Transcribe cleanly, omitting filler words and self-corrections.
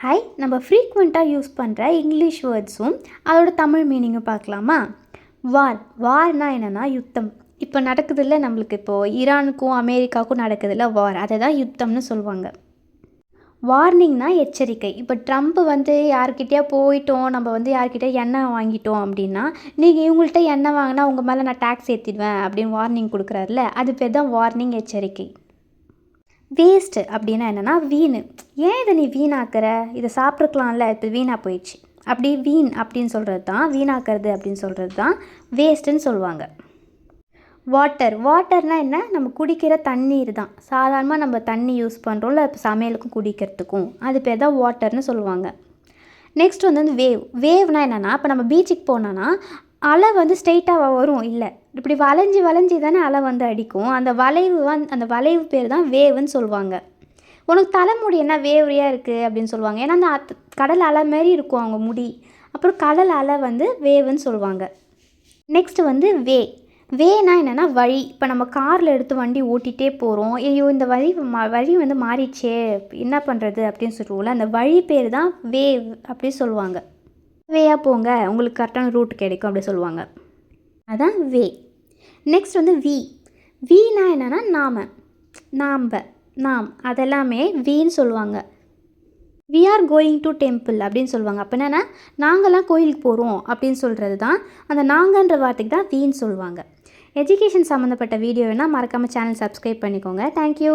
Hi, நம்ம ஃப்ரீக்வெண்ட்டாக use பண்ணுற இங்கிலீஷ் வேர்ட்ஸும் அதோட தமிழ் மீனிங்கும் பார்க்கலாமா? வார்னா என்னென்னா யுத்தம். இப்போ நடக்குதில்ல, நம்மளுக்கு இப்போது ஈரானுக்கும் அமெரிக்காவுக்கும் நடக்குதில்ல வார், அதை தான் யுத்தம்னு சொல்லுவாங்க. வார்னிங்னா எச்சரிக்கை. இப்போ ட்ரம்ப் யார்கிட்டயா போயிட்டோம், நம்ம யார்கிட்டயா எண்ணெய் வாங்கிட்டோம் அப்படின்னா, நீங்கள் இவங்கள்ட்ட எண்ணெய் வாங்கினா உங்கள் மேலே நான் டேக்ஸ் ஏற்றிடுவேன் அப்படின்னு வார்னிங் கொடுக்குறாருல, அது பேர் தான் வார்னிங், எச்சரிக்கை. வேஸ்ட்டு அப்படின்னா என்னென்னா வீண். ஏன் இதை நீ வீணாக்குற, இதை சாப்பிட்ருக்கலாம்ல, இப்போ வீணாக போயிடுச்சு. அப்படி வீண் அப்படின்னு சொல்கிறது தான், வீணாக்கிறது அப்படின்னு சொல்கிறது தான் வேஸ்ட்டுன்னு சொல்லுவாங்க. வாட்டர்னால் என்ன? நம்ம குடிக்கிற தண்ணீர் தான். சாதாரணமாக நம்ம தண்ணி யூஸ் பண்ணுறோம்ல, இப்போ சமையலுக்கும் குடிக்கிறதுக்கும், அது பேர் தான் வாட்டர்னு சொல்லுவாங்க. நெக்ஸ்ட் வேவ்னால் என்னென்னா, இப்போ நம்ம பீச்சுக்கு போனோன்னா அலை ஸ்ட்ரெயிட்டாக வரும், இல்லை இப்படி வளைஞ்சி தானே அலை அடிக்கும். அந்த வளைவு பேர் தான் வேவுன்னு சொல்லுவாங்க. உனக்கு தலைமுடி என்ன வேவரியாக இருக்குது அப்படின்னு சொல்லுவாங்க. ஏன்னா அந்த கடல் அலை மாரி இருக்கும் அவங்க முடி. அப்புறம் கடல் அலை வேவுன்னு சொல்லுவாங்க. நெக்ஸ்ட்டு வேனா என்னென்னா வழி. இப்போ நம்ம காரில் எடுத்து வண்டி ஓட்டிகிட்டே போகிறோம், ஐயோ இந்த வழி மாறிடுச்சே என்ன பண்ணுறது அப்படின்னு சொல்லுவோம்ல, அந்த வழி பேர் தான் வேவ் அப்படி சொல்லுவாங்க. வேயாக போங்க, உங்களுக்கு கரெக்டான ரூட் கிடைக்கும் அப்படி சொல்லுவாங்க. அதான் வே. நெக்ஸ்ட் வீனா என்னென்னா நாம் அதெல்லாமே வீன்னு சொல்லுவாங்க. We are going to temple அப்படின்னு சொல்லுவாங்க. அப்போ என்னென்னா நாங்கள்லாம் கோயிலுக்கு போகிறோம் அப்படின்னு சொல்கிறது தான், அந்த நாங்கன்ற வார்த்தைக்கு தான் வீன்னு சொல்லுவாங்க. எஜுகேஷன் சம்மந்தப்பட்ட வீடியோ வேணால் மறக்காமல் சேனல் சப்ஸ்கிரைப் பண்ணிக்கோங்க. தேங்க்யூ.